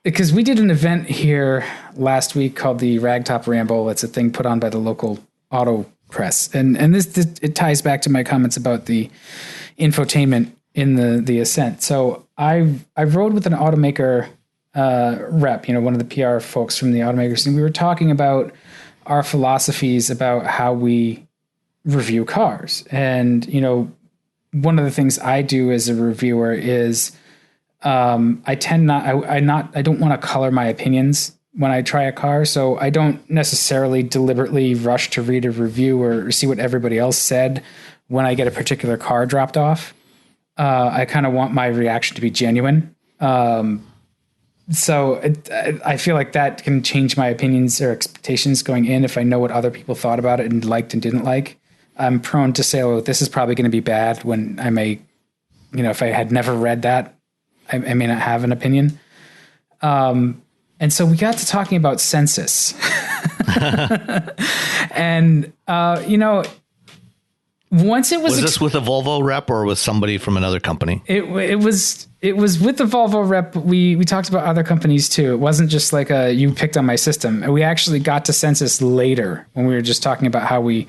Speaker 4: Because we did an event here last week called the Ragtop Ramble. It's a thing put on by the local auto press. And this it ties back to my comments about the infotainment in the Ascent. So I rode with an automaker rep, one of the PR folks from the automakers, and we were talking about our philosophies about how we review cars. And, one of the things I do as a reviewer is I don't want to color my opinions when I try a car. So I don't necessarily deliberately rush to read a review or see what everybody else said when I get a particular car dropped off. I kind of want my reaction to be genuine. So I feel like that can change my opinions or expectations going in if I know what other people thought about it and liked and didn't like. I'm prone to say, oh, this is probably going to be bad when I may if I had never read that, I may not have an opinion. And so we got to talking about census. And, once it was
Speaker 5: this with a Volvo rep or with somebody from another company?
Speaker 4: It was with the Volvo rep. We talked about other companies too. It wasn't just like you picked on my system. We actually got to census later when we were just talking about how we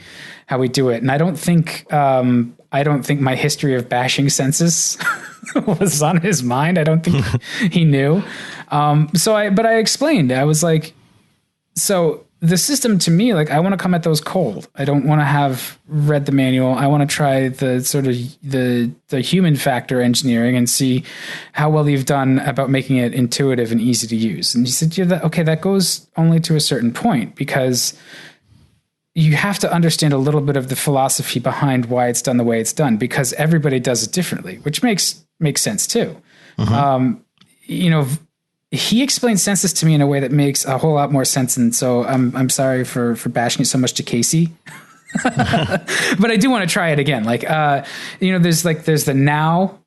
Speaker 4: do it. And I don't think my history of bashing census was on his mind. I don't think he knew. But I explained. I was like, so the system to me, like, I want to come at those cold. I don't want to have read the manual. I want to try the sort of the human factor engineering and see how well you've done about making it intuitive and easy to use. And he said, yeah, that goes only to a certain point, because you have to understand a little bit of the philosophy behind why it's done the way it's done, because everybody does it differently, which makes sense too. He explained census to me in a way that makes a whole lot more sense. And so I'm sorry for bashing it so much to Casey, but I do want to try it again. Like, there's the now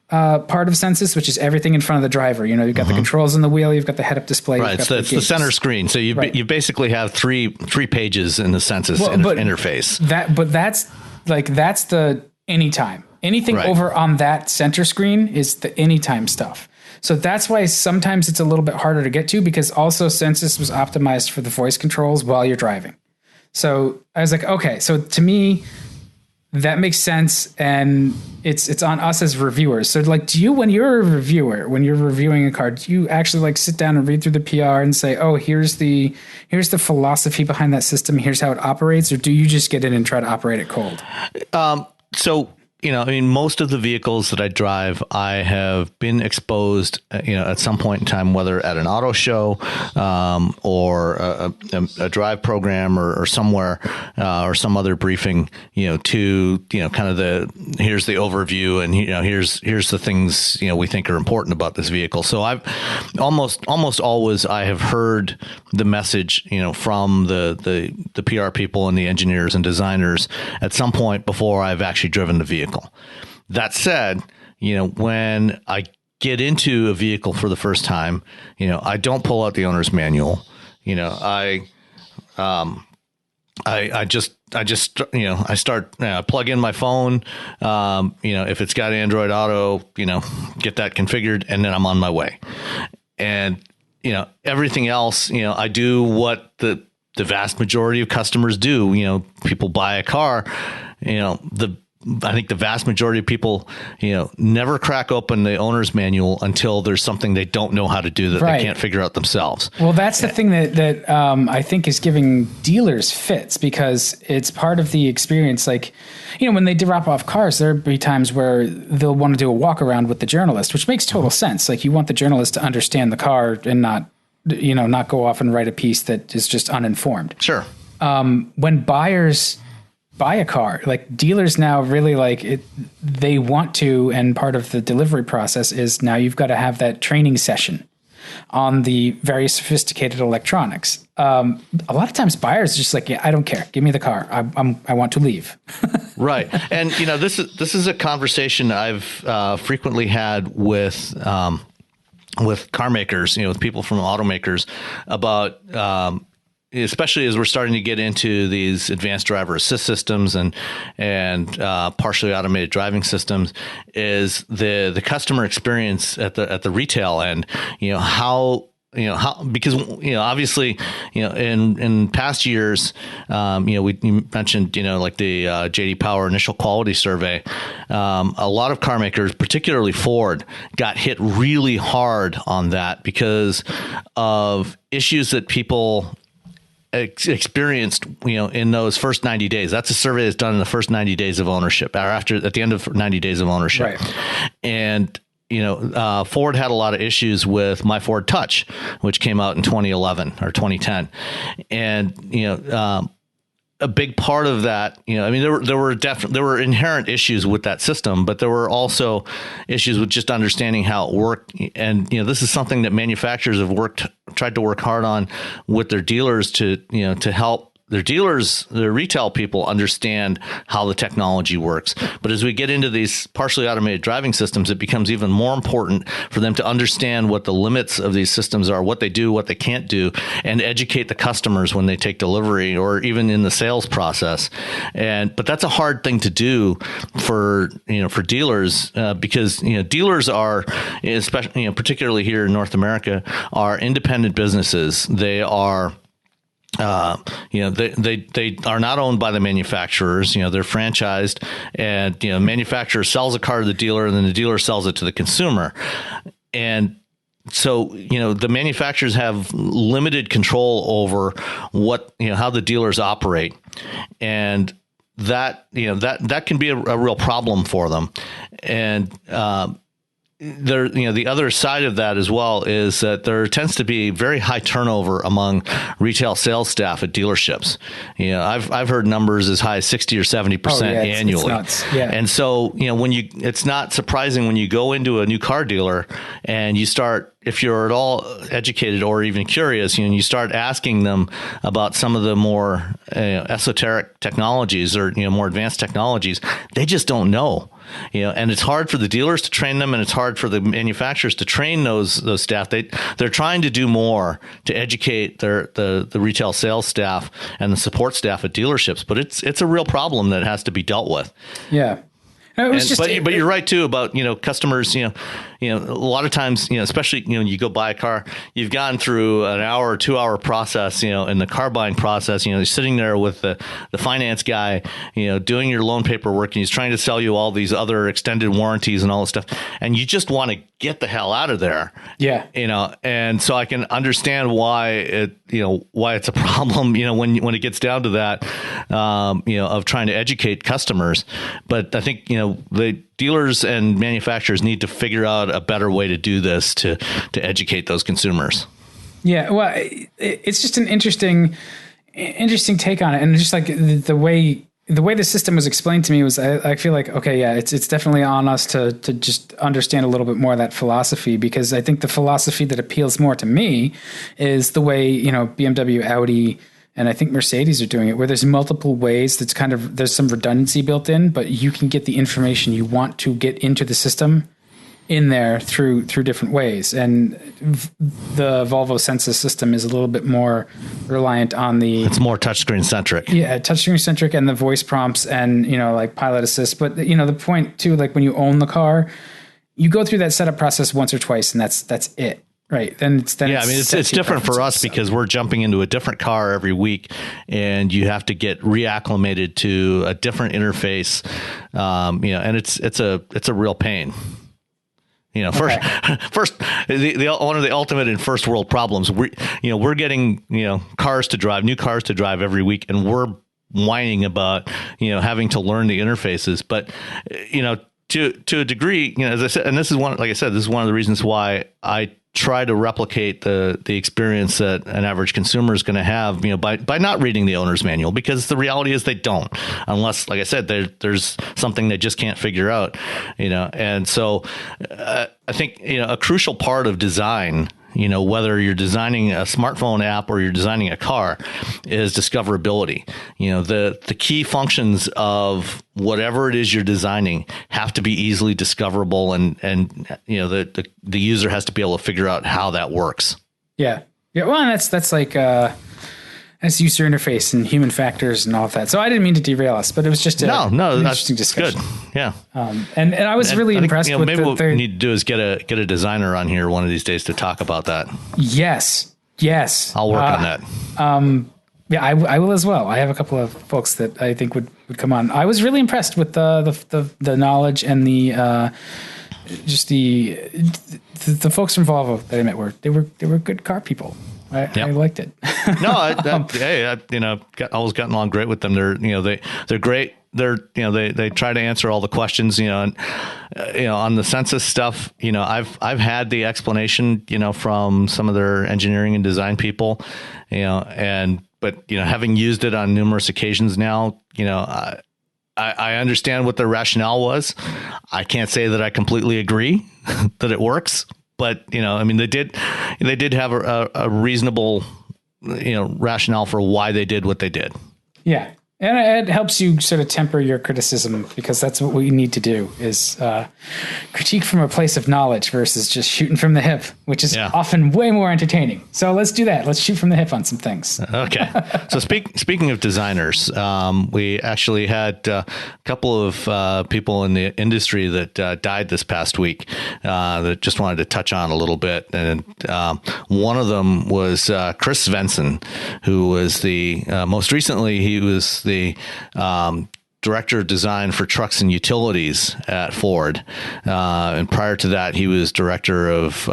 Speaker 4: part of census, which is everything in front of the driver. You've got the controls on the wheel, you've got the head-up display.
Speaker 5: Right, so it's the center screen. So you basically have three pages in the census interface. That's the anytime. Anything over on that center screen is the anytime stuff. So that's why sometimes it's a little bit harder to get to, because also census was optimized for the voice controls while you're driving. So I was like, okay, so to me, that makes sense. And it's on us as reviewers. So like, when you're a reviewer, when you're reviewing a car, do you actually like sit down and read through the PR and say, oh, here's the philosophy behind that system, here's how it operates? Or do you just get in and try to operate it cold? Most of the vehicles that I drive, I have been exposed, at some point in time, whether at an auto show or a drive program or somewhere or some other briefing, to, kind of here's the overview and, here's the things, we think are important about this vehicle. So I've almost always I have heard the message, from the PR people and the engineers and designers at some point before I've actually driven the vehicle. That said, when I get into a vehicle for the first time, I don't pull out the owner's manual. I plug in my phone, if it's got Android Auto, get that configured, and then I'm on my way. And, everything else, I do what the vast majority of customers do. People buy a car, I think the vast majority of people, never crack open the owner's manual until there's something they don't know how to do that they can't figure out themselves.
Speaker 4: Well, that's the thing that I think is giving dealers fits, because it's part of the experience. Like, when they drop off cars, there'll be times where they'll want to do a walk around with the journalist, which makes total sense. Like, you want the journalist to understand the car and not go off and write a piece that is just uninformed.
Speaker 5: Sure.
Speaker 4: When buyers buy a car, like, dealers now really like it, they want to, and part of the delivery process is now you've got to have that training session on the very sophisticated electronics. A lot of times buyers are just like, yeah, I don't care, give me the car, I want to leave.
Speaker 5: Right. And this is a conversation I've frequently had with car makers, with people from automakers about especially as we're starting to get into these advanced driver assist systems and partially automated driving systems, is the customer experience at the retail end. How because obviously in past years, you mentioned like the JD Power initial quality survey. A lot of car makers, particularly Ford, got hit really hard on that because of issues that people experienced, in those first 90 days. That's a survey that's done in the first 90 days of ownership, or at the end of 90 days of ownership. Right. And, Ford had a lot of issues with My Ford Touch, which came out in 2011 or 2010. And, a big part of that, there were inherent issues with that system, but there were also issues with just understanding how it worked. And, this is something that manufacturers have tried to work hard on with their dealers to help their dealers, their retail people understand how the technology works. But as we get into these partially automated driving systems, it becomes even more important for them to understand what the limits of these systems are, what they do, what they can't do, and educate the customers when they take delivery or even in the sales process. But that's a hard thing to do for dealers because dealers are, especially particularly here in North America, are independent businesses. They are they are not owned by the manufacturers. They're franchised, and manufacturer sells a car to the dealer, and then the dealer sells it to the consumer. And so, the manufacturers have limited control over how the dealers operate, and that can be a real problem for them. And the other side of that as well is that there tends to be very high turnover among retail sales staff at dealerships. I've heard numbers as high as 60 or 70% annually.
Speaker 4: It's nuts. Yeah.
Speaker 5: And so, it's not surprising when you go into a new car dealer and you start, if you're at all educated or even curious, you start asking them about some of the more esoteric technologies or more advanced technologies, they just don't know. And it's hard for the dealers to train them, and it's hard for the manufacturers to train those staff. They're trying to do more to educate the retail sales staff and the support staff at dealerships, but it's a real problem that has to be dealt with.
Speaker 4: Yeah. No,
Speaker 5: but you're right too about customers. A lot of times, especially you go buy a car, you've gone through an hour or 2 hour process, in the car buying process. You're sitting there with the finance guy, doing your loan paperwork, and he's trying to sell you all these other extended warranties and all this stuff, and you just want to get the hell out of there.
Speaker 4: Yeah.
Speaker 5: And so I can understand why why it's a problem, when it gets down to that, of trying to educate customers. But I think, the dealers and manufacturers need to figure out a better way to do this to educate those consumers.
Speaker 4: Yeah. Well, it's just an interesting take on it. And just like the way the system was explained to me was, I feel like, okay, yeah, it's definitely on us to just understand a little bit more of that philosophy, because I think the philosophy that appeals more to me is the way, BMW, Audi, and I think Mercedes are doing it, where there's multiple ways. There's some redundancy built in, but you can get the information you want to get into the system in there through different ways. And the Volvo Sensus system is a little bit more reliant on it's
Speaker 5: more touchscreen centric.
Speaker 4: Yeah, touchscreen centric, and the voice prompts and, like pilot assist. But, the point too, like when you own the car, you go through that setup process once or twice, and that's it. Right. It's
Speaker 5: different for us because we're jumping into a different car every week, and you have to get reacclimated to a different interface. And it's a real pain. First, one of the ultimate and first world problems. We're getting new cars to drive every week, and we're whining about having to learn the interfaces. But to a degree, as I said, and this is one of the reasons why I try to replicate the experience that an average consumer is going to have, by not reading the owner's manual, because the reality is they don't, unless, like I said, there's something they just can't figure out, And so I think, a crucial part of design, whether you're designing a smartphone app or you're designing a car, is discoverability. The key functions of whatever it is you're designing have to be easily discoverable, and the user has to be able to figure out how that works.
Speaker 4: Yeah. Yeah. Well, and that's like, that's user interface and human factors and all of that. So I didn't mean to derail us, but it was just an interesting discussion.
Speaker 5: Good. Yeah.
Speaker 4: And I was really impressed with
Speaker 5: maybe what we need to do is get a designer on here one of these days to talk about that.
Speaker 4: Yes.
Speaker 5: I'll work on that.
Speaker 4: Yeah, I will as well. I have a couple of folks that I think would come on. I was really impressed with the knowledge and the folks from Volvo that I met they were good car people. I liked it.
Speaker 5: No, I've always gotten along great with them. They're great. They try to answer all the questions, and on the census stuff, I've had the explanation, from some of their engineering and design people, but having used it on numerous occasions now, I understand what their rationale was. I can't say that I completely agree that it works. But, they did have a reasonable rationale for why they did what they did.
Speaker 4: Yeah. And it helps you sort of temper your criticism, because that's what we need to do, is critique from a place of knowledge versus just shooting from the hip, which is often way more entertaining. So let's do that. Let's shoot from the hip on some things.
Speaker 5: Okay. So speaking of designers, we actually had a couple of people in the industry that died this past week that just wanted to touch on a little bit. And one of them was Chris Svensson, who was most recently, he was the director of design for trucks and utilities at Ford. And prior to that, he was director of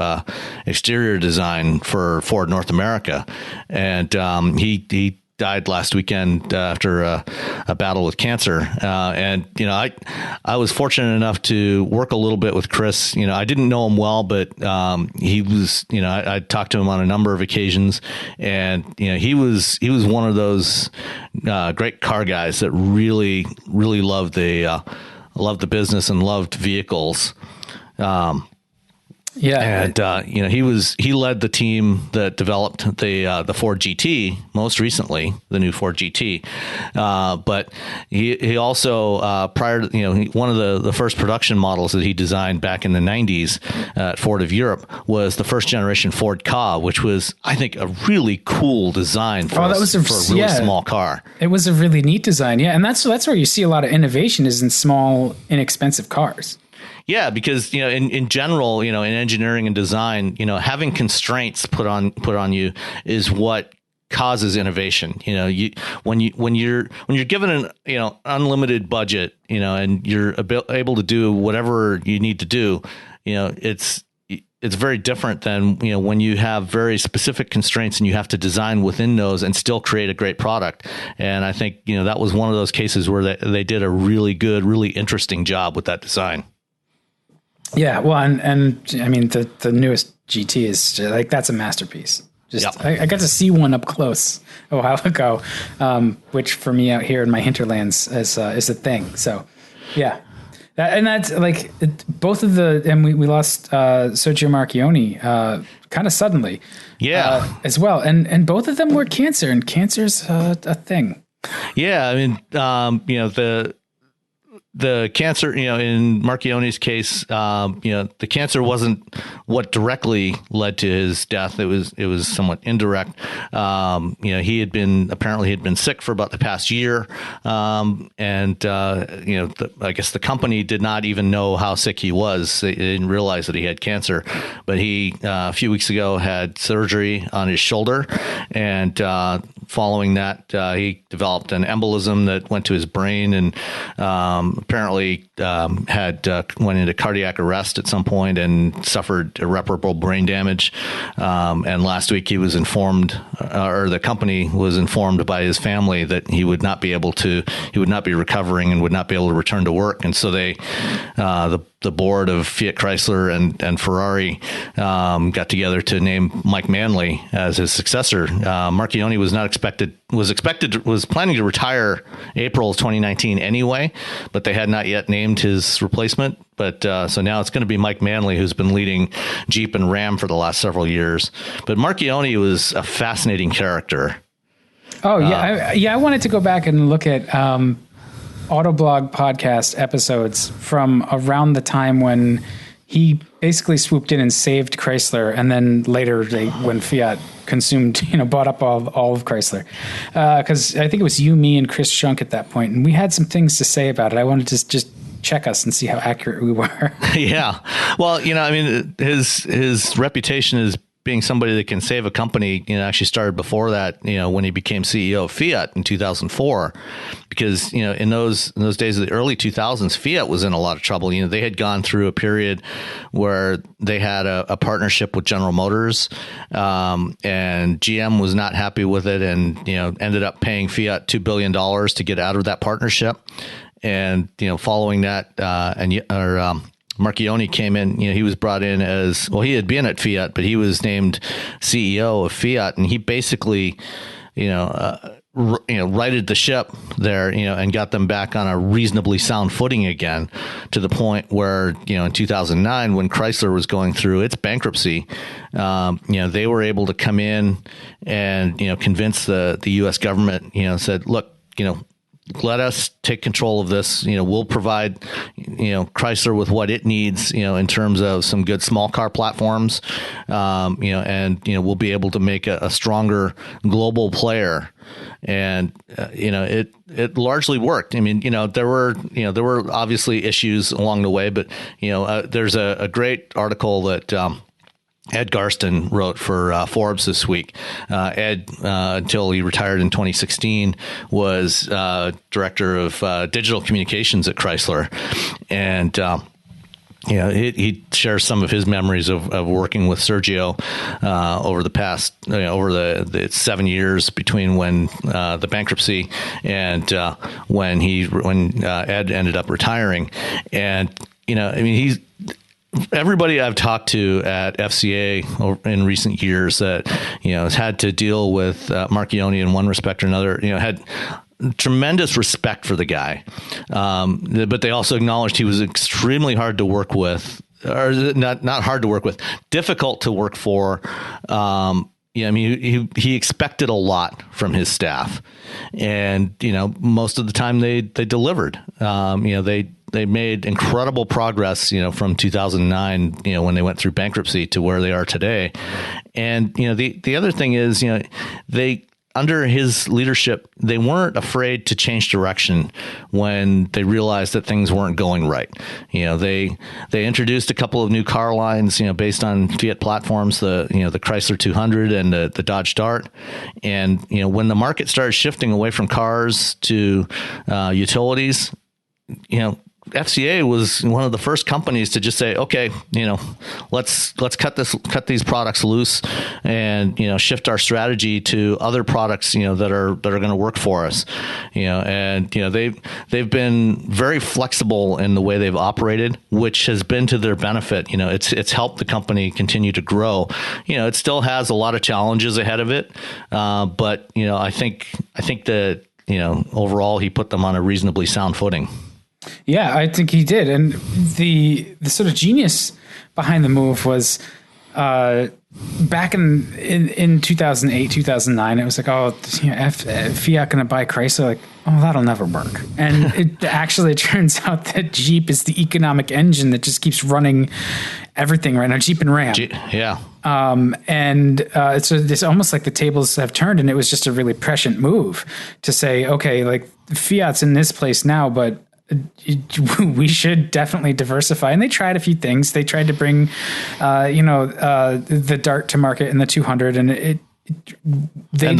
Speaker 5: exterior design for Ford North America. And he died last weekend after a battle with cancer. And I was fortunate enough to work a little bit with Chris. I didn't know him well, but he was, I talked to him on a number of occasions, and he was one of those great car guys that really loved the business and loved vehicles. And he led the team that developed the Ford GT most recently, the new Ford GT. But he also prior to one of the first production models that he designed back in the 90s at Ford of Europe was the first generation Ford Ka, which was, I think, a really cool design for a really small car.
Speaker 4: It was a really neat design, and that's where you see a lot of innovation, is in small, inexpensive cars.
Speaker 5: Yeah, because in general, in engineering and design, having constraints put on you is what causes innovation. When you're given an unlimited budget, and you're able to do whatever you need to do, it's very different than when you have very specific constraints and you have to design within those and still create a great product. And I think that was one of those cases where they did a really good, really interesting job with that design.
Speaker 4: Yeah, well, and I mean the newest GT is like, that's a masterpiece. I got to see one up close a while ago, which for me out here in my hinterlands is a thing. So, yeah, that's like both of and we lost Sergio Marchionne kind of suddenly, as well, and both of them were cancer, and cancer's a thing.
Speaker 5: Yeah, I mean, the cancer, in Marchionne's case, the cancer wasn't what directly led to his death. It was somewhat indirect. He had been sick for about the past year. I guess the company did not even know how sick he was. They didn't realize that he had cancer, but he, a few weeks ago, had surgery on his shoulder, and following that, he developed an embolism that went to his brain, and apparently went into cardiac arrest at some point and suffered irreparable brain damage. And last week he was informed, or the company was informed by his family, that he would not be recovering and would not be able to return to work. And so the board of Fiat Chrysler and Ferrari got together to name Mike Manley as his successor. Marchionne was planning to retire April 2019 anyway, but they had not yet named his replacement. But so now it's going to be Mike Manley, who's been leading Jeep and Ram for the last several years. But Marchionne was a fascinating character. Oh
Speaker 4: yeah, I wanted to go back and look at Autoblog podcast episodes from around the time when he basically swooped in and saved Chrysler, and then later when Fiat bought up all of Chrysler. Because I think it was you, me, and Chris Schunk at that point, and we had some things to say about it. I wanted to just check us and see how accurate we were.
Speaker 5: Yeah. Well, his reputation is being somebody that can save a company, actually started before that, when he became CEO of Fiat in 2004, because, in those days of the early 2000s, Fiat was in a lot of trouble. They had gone through a period where they had a partnership with General Motors, and GM was not happy with it, and, ended up paying Fiat $2 billion to get out of that partnership. And, following that, Marchionne came in, he was brought in as, well, he had been at Fiat, but he was named CEO of Fiat. And he basically, righted the ship there, and got them back on a reasonably sound footing again, to the point where, in 2009, when Chrysler was going through its bankruptcy, they were able to come in and, convince the U.S. government, said, look, let us take control of this. We'll provide, Chrysler with what it needs, in terms of some good small car platforms, and, we'll be able to make a stronger global player. And, it largely worked. I mean, there were obviously issues along the way, but, there's a great article that, Ed Garston wrote for Forbes this week. Ed, until he retired in 2016, was director of digital communications at Chrysler. And, he shares some of his memories of working with Sergio over the past, over the 7 years between when the bankruptcy and when Ed ended up retiring. And, everybody I've talked to at FCA in recent years that, has had to deal with Marchionni in one respect or another, had tremendous respect for the guy. But they also acknowledged he was extremely hard to work with, or not hard to work with, difficult to work for. He expected a lot from his staff, and, most of the time they delivered. They made incredible progress, from 2009, when they went through bankruptcy, to where they are today. And, the other thing is, under his leadership, they weren't afraid to change direction when they realized that things weren't going right. They introduced a couple of new car lines, based on Fiat platforms, the Chrysler 200 and the Dodge Dart. And, when the market started shifting away from cars to utilities, FCA was one of the first companies to just say, okay, let's cut these products loose and, shift our strategy to other products, that are going to work for us, and, they've been very flexible in the way they've operated, which has been to their benefit. It's helped the company continue to grow. It still has a lot of challenges ahead of it. But, I think that, overall he put them on a reasonably sound footing.
Speaker 4: Yeah, I think he did. And the sort of genius behind the move was back in 2008, 2009, it was like, Fiat going to buy Chrysler? Like, that'll never work. And it actually turns out that Jeep is the economic engine that just keeps running everything right now, Jeep and Ram.
Speaker 5: Yeah.
Speaker 4: So it's almost like the tables have turned, and it was just a really prescient move to say, okay, like Fiat's in this place now, but we should definitely diversify. And they tried a few things. They tried to bring, the Dart to market in the 200, and the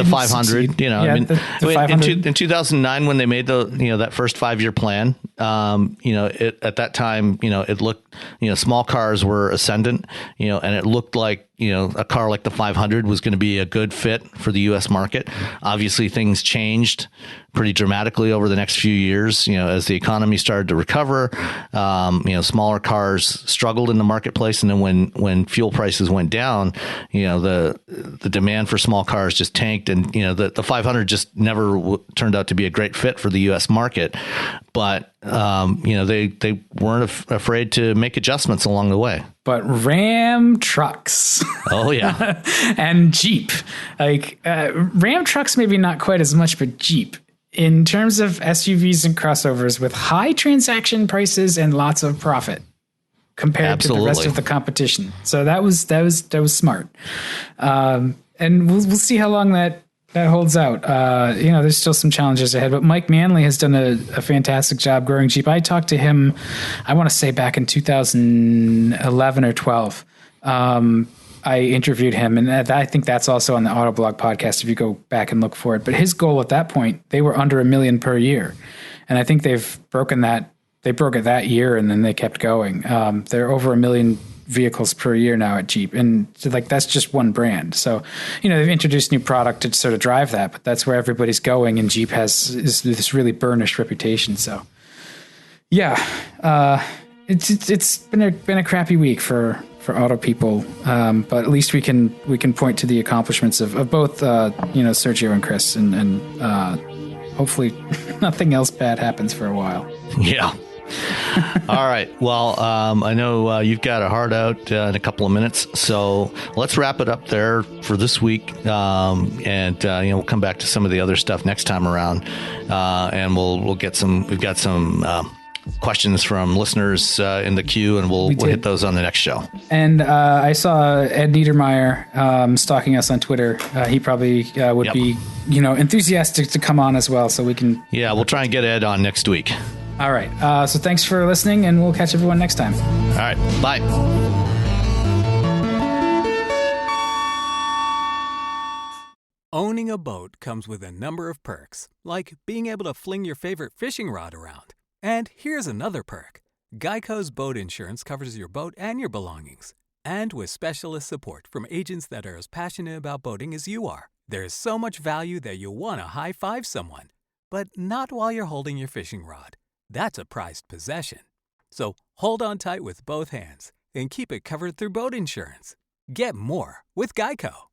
Speaker 4: 500.
Speaker 5: The 500. In 2009, when they made that first 5-year plan, at that time, it looked, small cars were ascendant, and it looked like, a car like the 500 was going to be a good fit for the U.S. market. Obviously, things changed pretty dramatically over the next few years, as the economy started to recover. Smaller cars struggled in the marketplace. And then when fuel prices went down, the demand for small cars just tanked. And, the 500 just never turned out to be a great fit for the U.S. market. But, they weren't afraid to make adjustments along the way.
Speaker 4: But Ram trucks.
Speaker 5: Oh, yeah.
Speaker 4: And Jeep. Ram trucks, maybe not quite as much, but Jeep. In terms of SUVs and crossovers with high transaction prices and lots of profit compared to the rest of the competition. So that was smart. And we'll see how long that holds out. There's still some challenges ahead, but Mike Manley has done a fantastic job growing Jeep. I talked to him, I want to say back in 2011 or 12. I interviewed him, and I think that's also on the Autoblog podcast if you go back and look for it. But his goal at that point, they were under 1 million per year. And I think they've broken that. They broke it that year, and then they kept going. They're over 1 million vehicles per year now at Jeep. And so, that's just one brand. So, they've introduced new product to sort of drive that, but that's where everybody's going. And Jeep is this really burnished reputation. So yeah, it's been a crappy week for auto people. But at least we can point to the accomplishments of both Sergio and Chris, and hopefully nothing else bad happens for a while.
Speaker 5: Yeah. All right. Well, I know you've got a hard out in a couple of minutes, so let's wrap it up there for this week. And we'll come back to some of the other stuff next time around, and we'll get some. We've got some questions from listeners in the queue, and we'll hit those on the next show.
Speaker 4: And I saw Ed Niedermeyer stalking us on Twitter. He probably would be enthusiastic to come on as well, so we can.
Speaker 5: Yeah, we'll try and get Ed on next week.
Speaker 4: All right. So thanks for listening, and we'll catch everyone next time.
Speaker 5: All right. Bye.
Speaker 3: Owning a boat comes with a number of perks, like being able to fling your favorite fishing rod around. And here's another perk. Geico's boat insurance covers your boat and your belongings. And with specialist support from agents that are as passionate about boating as you are, there's so much value that you'll want to high-five someone. But not while you're holding your fishing rod. That's a prized possession. So hold on tight with both hands and keep it covered through boat insurance. Get more with Geico.